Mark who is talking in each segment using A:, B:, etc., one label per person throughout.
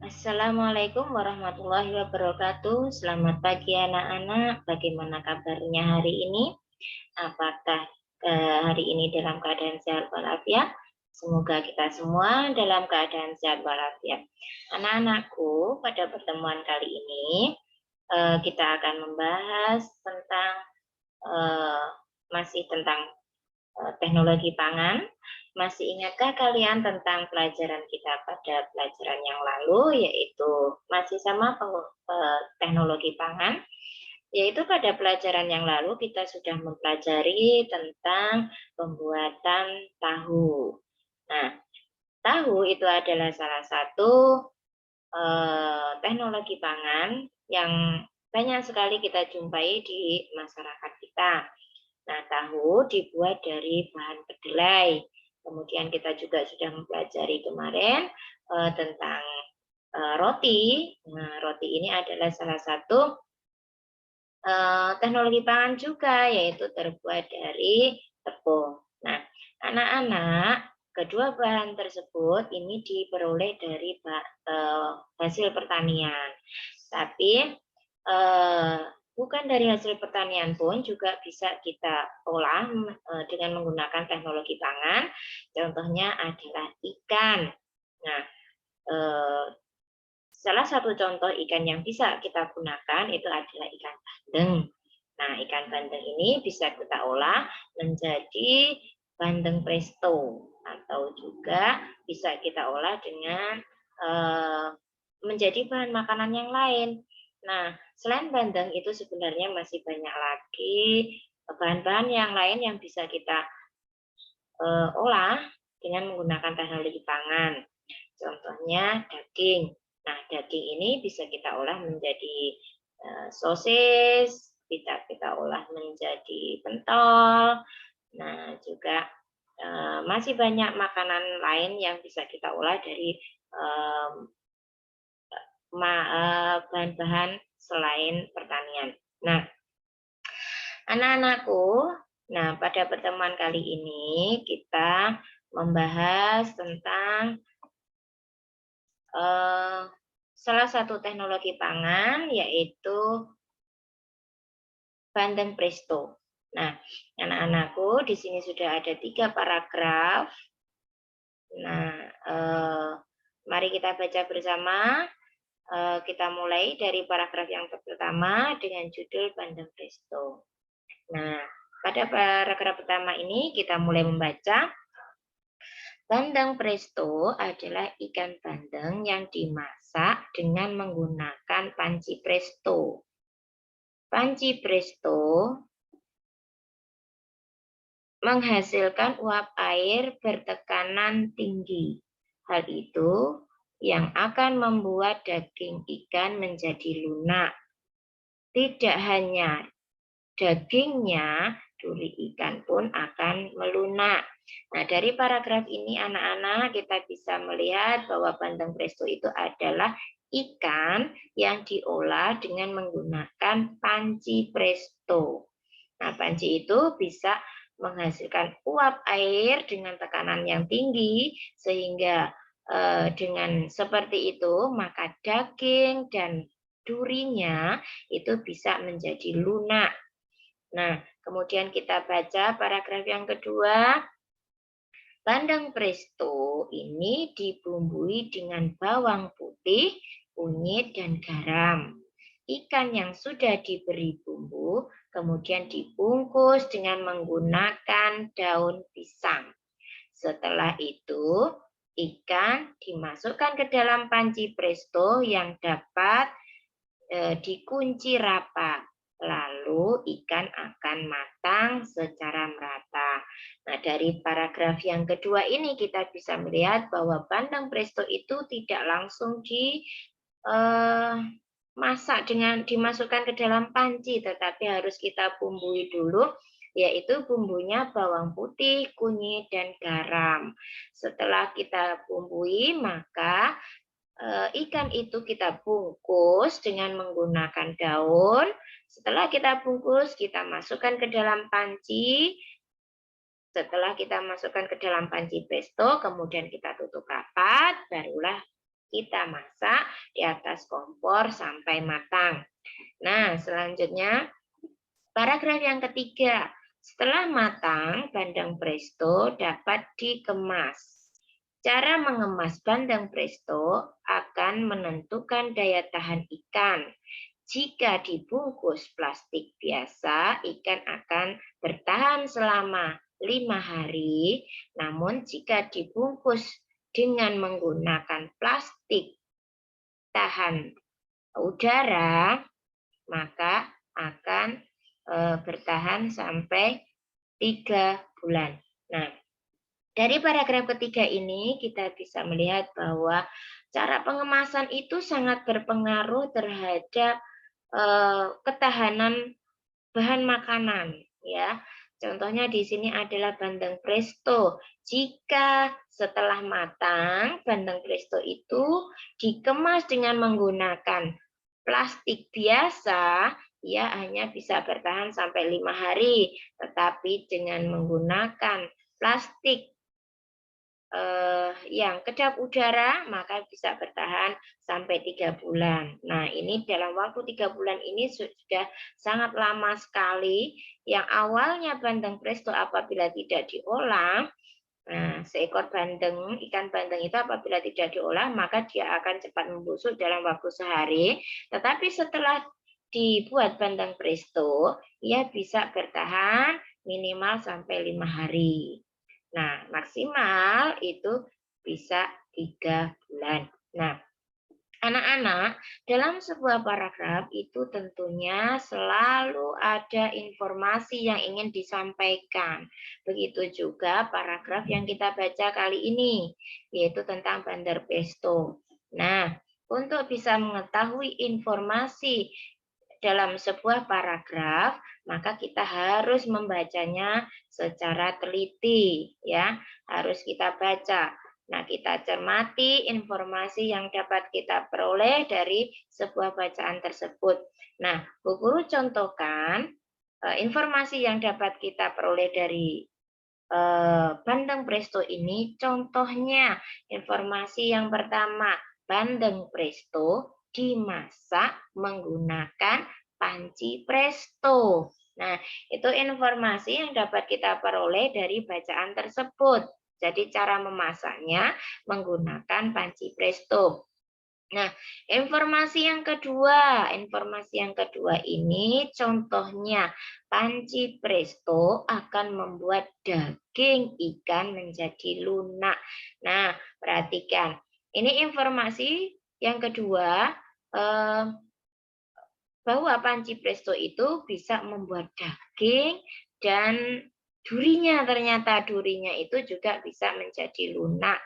A: Assalamualaikum warahmatullahi wabarakatuh. Selamat pagi anak-anak. Bagaimana kabarnya hari ini? Apakah hari ini dalam keadaan sehat walafiat? Semoga kita semua dalam keadaan sehat walafiat. Anak-anakku, pada pertemuan kali ini kita akan membahas tentang eh, masih tentang teknologi pangan. Masih ingatkah kalian tentang pelajaran kita pada pelajaran yang lalu, yaitu masih sama teknologi pangan? Yaitu pada pelajaran yang lalu kita sudah mempelajari tentang pembuatan tahu. Nah, tahu itu adalah salah satu teknologi pangan yang banyak sekali kita jumpai di masyarakat kita. Nah, tahu dibuat dari bahan kedelai. Kemudian kita juga sudah mempelajari kemarin tentang roti. Nah, roti ini adalah salah satu teknologi pangan juga, yaitu terbuat dari tepung. Nah, anak-anak, kedua bahan tersebut ini diperoleh dari hasil pertanian. Tapi bukan dari hasil pertanian pun juga bisa kita olah dengan menggunakan teknologi pangan. Contohnya adalah ikan. Nah, salah satu contoh ikan yang bisa kita gunakan itu adalah ikan bandeng. Nah, ikan bandeng ini bisa kita olah menjadi bandeng presto atau juga bisa kita olah dengan menjadi bahan makanan yang lain. Nah, selain bandeng itu sebenarnya masih banyak lagi bahan-bahan yang lain yang bisa kita olah dengan menggunakan teknologi pangan. Contohnya daging. Nah, daging ini bisa kita olah menjadi sosis, bisa kita olah menjadi pentol. Nah, juga masih banyak makanan lain yang bisa kita olah dari bahan-bahan selain pertanian. Nah, anak-anakku, nah pada pertemuan kali ini kita membahas tentang salah satu teknologi pangan, yaitu bandeng presto. Nah, anak-anakku, di sini sudah ada 3 paragraf. Nah, mari kita baca bersama. Kita mulai dari paragraf yang pertama dengan judul bandeng presto. Nah, pada paragraf pertama ini kita mulai membaca. Bandeng presto adalah ikan bandeng yang dimasak dengan menggunakan panci presto. Panci presto menghasilkan uap air bertekanan tinggi. Hal itu yang akan membuat daging ikan menjadi lunak. Tidak hanya dagingnya, duri ikan pun akan melunak. Nah, dari paragraf ini anak-anak kita bisa melihat bahwa bandeng presto itu adalah ikan yang diolah dengan menggunakan panci presto. Nah, panci itu bisa menghasilkan uap air dengan tekanan yang tinggi, sehingga dengan seperti itu maka daging dan durinya itu bisa menjadi lunak. Nah, kemudian kita baca paragraf yang kedua. Bandeng presto ini dibumbui dengan bawang putih, kunyit, dan garam. Ikan yang sudah diberi bumbu kemudian dibungkus dengan menggunakan daun pisang. Setelah itu, ikan dimasukkan ke dalam panci presto yang dapat dikunci rapat. Lalu ikan akan matang secara merata. Nah, dari paragraf yang kedua ini kita bisa melihat bahwa bandeng presto itu tidak langsung masak dengan dimasukkan ke dalam panci, tetapi harus kita bumbui dulu, yaitu bumbunya bawang putih, kunyit, dan garam. Setelah kita bumbui, maka ikan itu kita bungkus dengan menggunakan daun. Setelah kita bungkus, kita masukkan ke dalam panci. Setelah kita masukkan ke dalam panci presto, kemudian kita tutup rapat, barulah Kita masak di atas kompor sampai matang. Nah, selanjutnya paragraf yang ketiga. Setelah matang, bandeng presto dapat dikemas. Cara mengemas bandeng presto akan menentukan daya tahan ikan. Jika dibungkus plastik biasa, ikan akan bertahan selama 5 hari. Namun jika dibungkus dengan menggunakan plastik tahan udara, maka akan bertahan sampai 3 bulan. Nah, dari paragraf ketiga ini kita bisa melihat bahwa cara pengemasan itu sangat berpengaruh terhadap ketahanan bahan makanan, ya. Contohnya di sini adalah bandeng presto. Jika setelah matang, bandeng presto itu dikemas dengan menggunakan plastik biasa, ya hanya bisa bertahan sampai 5 hari. Tetapi dengan menggunakan plastik yang kedap udara, maka bisa bertahan sampai 3 bulan. Nah, ini dalam waktu 3 bulan ini sudah sangat lama sekali. Yang awalnya bandeng presto apabila tidak diolah, nah, seekor bandeng, ikan bandeng itu apabila tidak diolah, maka dia akan cepat membusuk dalam waktu sehari. Tetapi setelah dibuat bandeng presto, ia bisa bertahan minimal sampai 5 hari. Nah, maksimal itu bisa 3 bulan. Nah, anak-anak, dalam sebuah paragraf itu tentunya selalu ada informasi yang ingin disampaikan. Begitu juga paragraf yang kita baca kali ini, yaitu tentang bandeng presto. Nah, untuk bisa mengetahui informasi dalam sebuah paragraf, maka kita harus membacanya secara teliti, ya. Harus kita baca. Nah, kita cermati informasi yang dapat kita peroleh dari sebuah bacaan tersebut. Nah, Bu Guru contohkan informasi yang dapat kita peroleh dari bandeng presto ini. Contohnya, informasi yang pertama, bandeng presto dimasak menggunakan panci presto. Nah, itu informasi yang dapat kita peroleh dari bacaan tersebut. Jadi cara memasaknya menggunakan panci presto. Nah, informasi yang kedua ini contohnya panci presto akan membuat daging ikan menjadi lunak. Nah, perhatikan. Ini informasi yang kedua, bahwa panci presto itu bisa membuat daging dan ternyata durinya itu juga bisa menjadi lunak.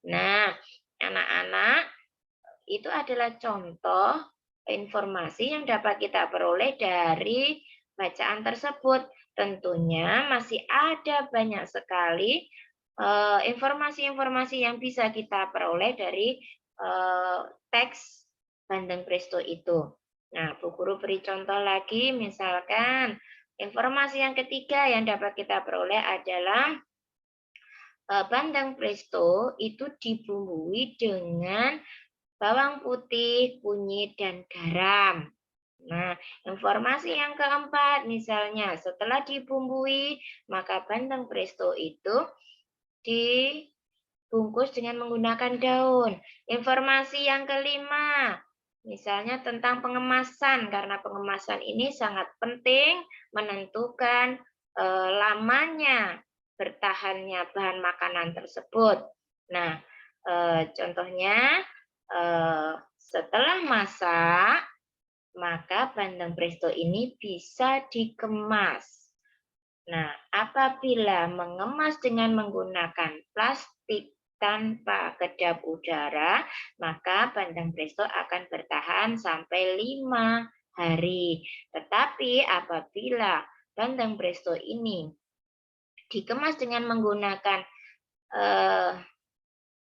A: Nah, anak-anak, itu adalah contoh informasi yang dapat kita peroleh dari bacaan tersebut. Tentunya masih ada banyak sekali informasi-informasi yang bisa kita peroleh dari teks bandeng presto itu. Nah, Bu Guru beri contoh lagi, misalkan informasi yang ketiga yang dapat kita peroleh adalah bandeng presto itu dibumbui dengan bawang putih, kunyit, dan garam. Nah, informasi yang keempat, misalnya setelah dibumbui, maka bandeng presto itu dibungkus dengan menggunakan daun. Informasi yang kelima, misalnya tentang pengemasan, karena pengemasan ini sangat penting menentukan lamanya bertahannya bahan makanan tersebut. Nah, contohnya, setelah masak, maka bandeng presto ini bisa dikemas. Nah, apabila mengemas dengan menggunakan plastik tanpa kedap udara, maka bandeng presto akan bertahan sampai 5 hari. Tetapi apabila bandeng presto ini dikemas dengan menggunakan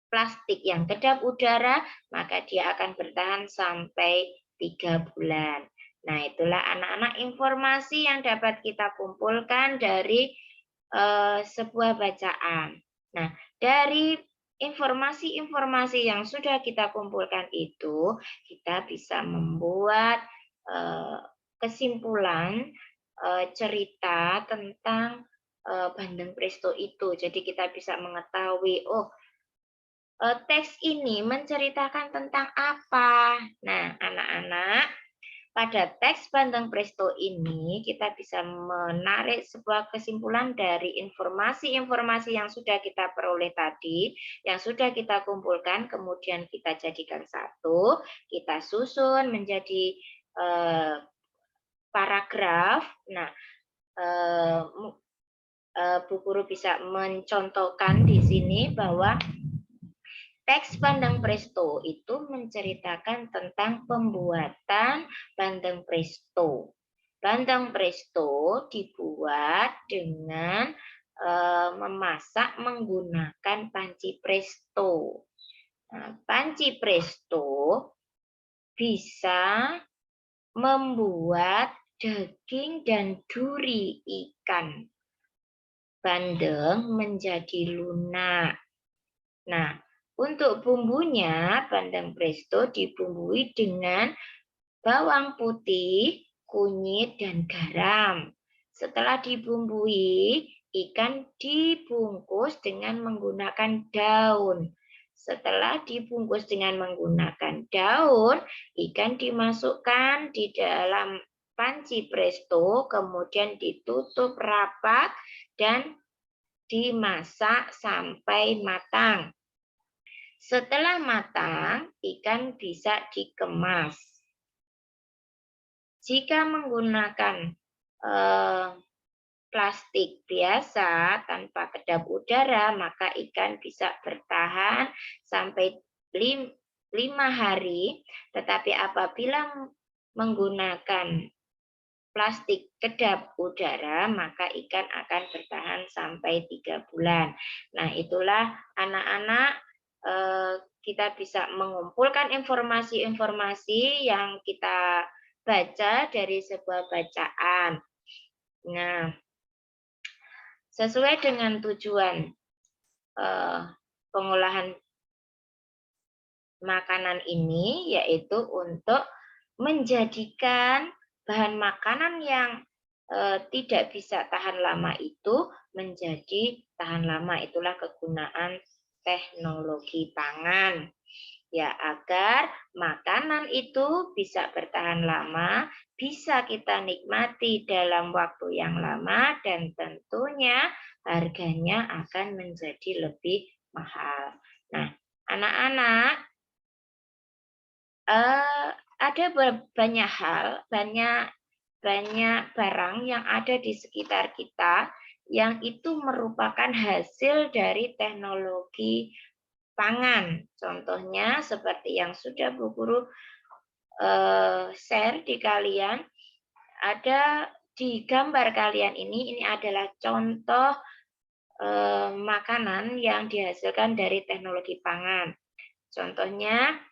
A: plastik yang kedap udara, maka dia akan bertahan sampai 3 bulan. Nah, itulah anak-anak informasi yang dapat kita kumpulkan dari sebuah bacaan. Nah, dari informasi-informasi yang sudah kita kumpulkan itu, kita bisa membuat kesimpulan cerita tentang Bandeng Presto itu. Jadi kita bisa mengetahui, oh, teks ini menceritakan tentang apa. Nah, anak-anak, pada teks Bandeng Presto ini kita bisa menarik sebuah kesimpulan dari informasi-informasi yang sudah kita peroleh tadi, yang sudah kita kumpulkan, kemudian kita jadikan satu, kita susun menjadi paragraf. Nah, Bu Guru bisa mencontohkan di sini bahwa teks Bandeng Presto itu menceritakan tentang pembuatan bandeng presto. Bandeng presto dibuat dengan memasak menggunakan panci presto. Nah, panci presto bisa membuat daging dan duri ikan bandeng menjadi lunak. Nah, untuk bumbunya, bandeng presto dibumbui dengan bawang putih, kunyit, dan garam. Setelah dibumbui, ikan dibungkus dengan menggunakan daun. Setelah dibungkus dengan menggunakan daun, ikan dimasukkan di dalam panci presto, kemudian ditutup rapat dan dimasak sampai matang. Setelah matang, ikan bisa dikemas. Jika menggunakan plastik biasa tanpa kedap udara, maka ikan bisa bertahan sampai 5 hari. Tetapi apabila menggunakan plastik kedap udara, maka ikan akan bertahan sampai 3 bulan. Nah, itulah anak-anak, kita bisa mengumpulkan informasi-informasi yang kita baca dari sebuah bacaan. Nah, sesuai dengan tujuan pengolahan makanan ini, yaitu untuk menjadikan bahan makanan yang tidak bisa tahan lama itu menjadi tahan lama. Itulah kegunaan teknologi pangan. Ya, agar makanan itu bisa bertahan lama, bisa kita nikmati dalam waktu yang lama, dan tentunya harganya akan menjadi lebih mahal. Nah, anak-anak, ada banyak hal, banyak barang yang ada di sekitar kita yang itu merupakan hasil dari teknologi pangan. Contohnya seperti yang sudah Bu Guru share di kalian, ada di gambar kalian ini adalah contoh makanan yang dihasilkan dari teknologi pangan. Contohnya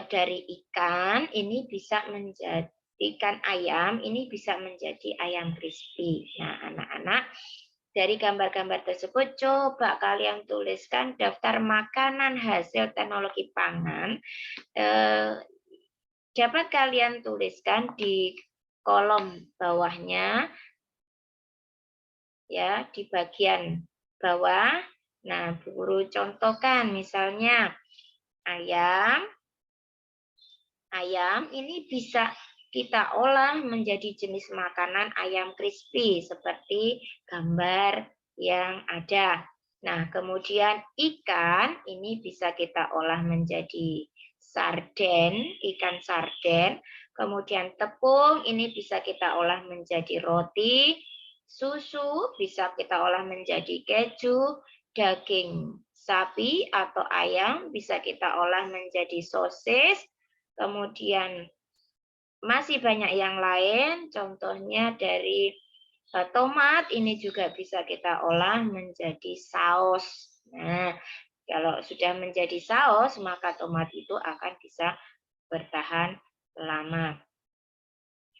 A: dari ikan ini bisa menjadi ikan ayam, ini bisa menjadi ayam crispy. Nah, anak-anak, dari gambar-gambar tersebut coba kalian tuliskan daftar makanan hasil teknologi pangan. Dapat kalian tuliskan di kolom bawahnya, ya, di bagian bawah. Nah, Bu Guru contohkan misalnya ayam. Ayam ini bisa kita olah menjadi jenis makanan ayam crispy seperti gambar yang ada. Nah, kemudian ikan ini bisa kita olah menjadi sarden, ikan sarden. Kemudian tepung ini bisa kita olah menjadi roti. Susu bisa kita olah menjadi keju. Daging sapi atau ayam bisa kita olah menjadi sosis. Kemudian masih banyak yang lain, contohnya dari tomat ini juga bisa kita olah menjadi saus. Nah, kalau sudah menjadi saus, maka tomat itu akan bisa bertahan lama.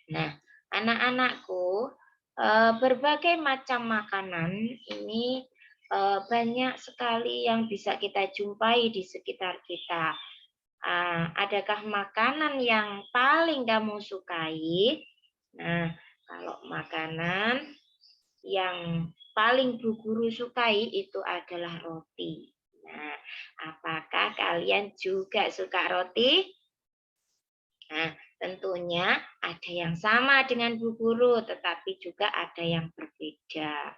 A: Nah, anak-anakku, berbagai macam makanan ini banyak sekali yang bisa kita jumpai di sekitar kita. Adakah makanan yang paling kamu sukai? Nah, kalau makanan yang paling Bu Guru sukai itu adalah roti. Nah, apakah kalian juga suka roti? Nah, tentunya ada yang sama dengan Bu Guru, tetapi juga ada yang berbeda.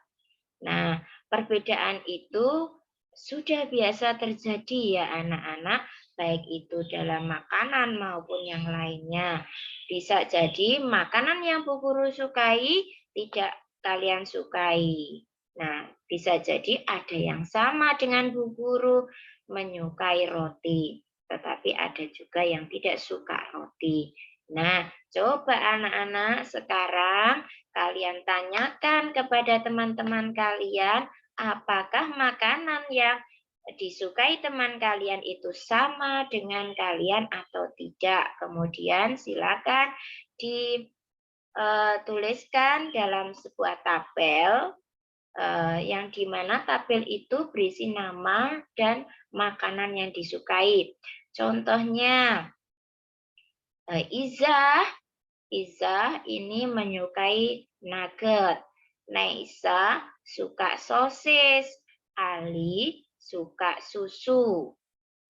A: Nah, perbedaan itu sudah biasa terjadi ya anak-anak, baik itu dalam makanan maupun yang lainnya. Bisa jadi makanan yang Bu Guru sukai tidak kalian sukai. Nah, bisa jadi ada yang sama dengan Bu Guru menyukai roti, tetapi ada juga yang tidak suka roti. Nah, coba anak-anak sekarang kalian tanyakan kepada teman-teman kalian, apakah makanan yang disukai teman kalian itu sama dengan kalian atau tidak. Kemudian silakan dituliskan dalam sebuah tabel yang dimana tabel itu berisi nama dan makanan yang disukai. Contohnya, Iza ini menyukai nugget. Naisa suka sosis. Ali suka susu.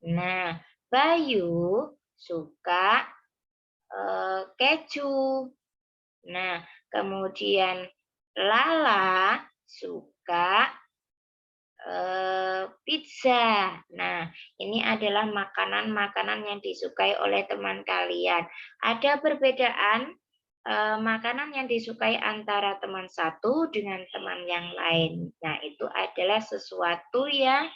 A: Nah, Bayu suka keju. Nah, kemudian Lala suka pizza. Nah, ini adalah makanan-makanan yang disukai oleh teman kalian. Ada perbedaan makanan yang disukai antara teman satu dengan teman yang lain. Nah, itu adalah sesuatu yang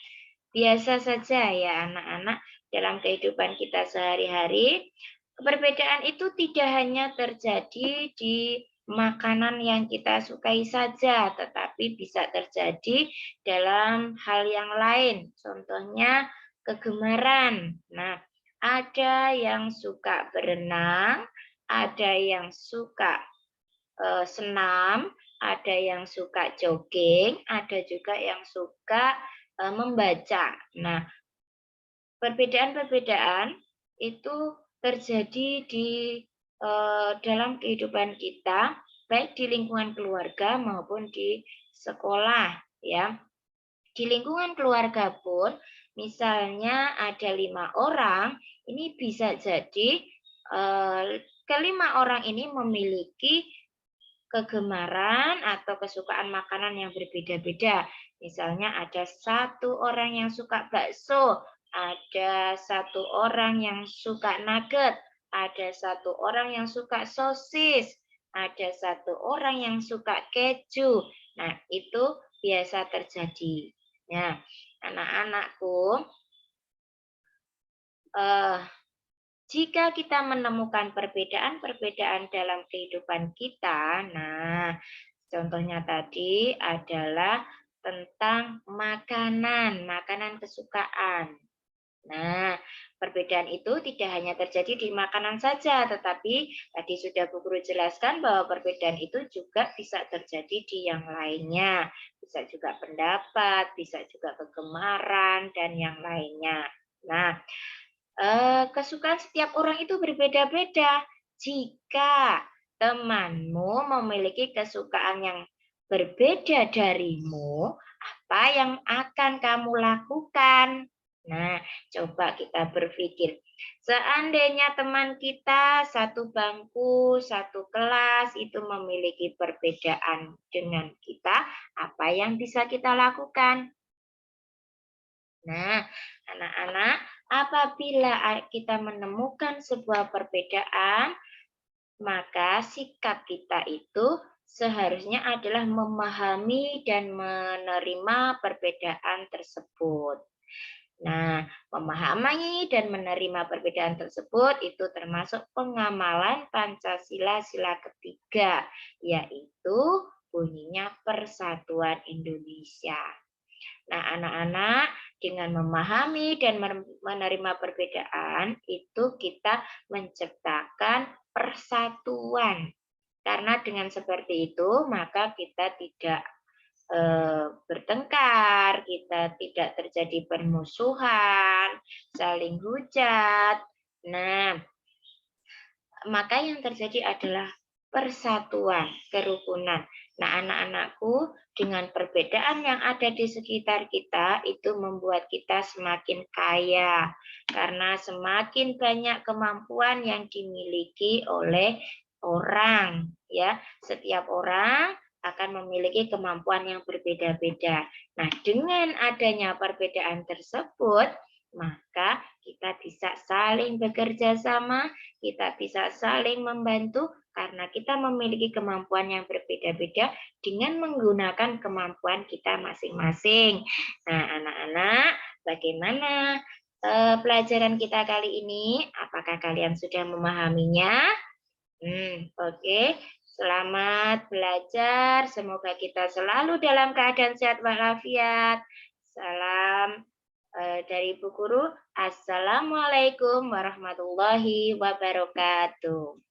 A: biasa saja ya anak-anak dalam kehidupan kita sehari-hari. Perbedaan itu tidak hanya terjadi di makanan yang kita sukai saja, tetapi bisa terjadi dalam hal yang lain. Contohnya kegemaran. Nah, ada yang suka berenang, ada yang suka senam, ada yang suka jogging, ada juga yang suka membaca. Nah, perbedaan-perbedaan itu terjadi di dalam kehidupan kita, baik di lingkungan keluarga maupun di sekolah, ya. Di lingkungan keluarga pun, misalnya ada 5 orang, ini bisa jadi kelima orang ini memiliki kegemaran atau kesukaan makanan yang berbeda-beda. Misalnya ada satu orang yang suka bakso, ada satu orang yang suka nugget, ada satu orang yang suka sosis, ada satu orang yang suka keju. Nah, itu biasa terjadi. Nah, anak-anakku, jika kita menemukan perbedaan-perbedaan dalam kehidupan kita, nah, contohnya tadi adalah tentang makanan, makanan kesukaan. Nah, perbedaan itu tidak hanya terjadi di makanan saja, tetapi tadi sudah Bu Guru jelaskan bahwa perbedaan itu juga bisa terjadi di yang lainnya. Bisa juga pendapat, bisa juga kegemaran, dan yang lainnya. Nah, kesukaan setiap orang itu berbeda-beda. Jika temanmu memiliki kesukaan yang berbeda darimu, apa yang akan kamu lakukan? Nah, coba kita berpikir. Seandainya teman kita satu bangku, satu kelas itu memiliki perbedaan dengan kita, apa yang bisa kita lakukan? Nah, anak-anak, apabila kita menemukan sebuah perbedaan, maka sikap kita itu seharusnya adalah memahami dan menerima perbedaan tersebut. Nah, memahami dan menerima perbedaan tersebut itu termasuk pengamalan Pancasila sila ketiga, yaitu bunyinya Persatuan Indonesia. Nah, anak-anak, dengan memahami dan menerima perbedaan, itu kita menciptakan persatuan. Karena dengan seperti itu, maka kita tidak bertengkar, kita tidak terjadi permusuhan, saling hujat. Nah, maka yang terjadi adalah persatuan, kerukunan. Nah, anak-anakku, dengan perbedaan yang ada di sekitar kita, itu membuat kita semakin kaya. Karena semakin banyak kemampuan yang dimiliki oleh orang. Ya, setiap orang akan memiliki kemampuan yang berbeda-beda. Nah, dengan adanya perbedaan tersebut, maka kita bisa saling bekerja sama, kita bisa saling membantu karena kita memiliki kemampuan yang berbeda-beda dengan menggunakan kemampuan kita masing-masing. Nah, anak-anak, bagaimana pelajaran kita kali ini? Apakah kalian sudah memahaminya? Oke. Selamat belajar. Semoga kita selalu dalam keadaan sehat walafiat. Salam dari Bu Guru. Assalamualaikum warahmatullahi wabarakatuh.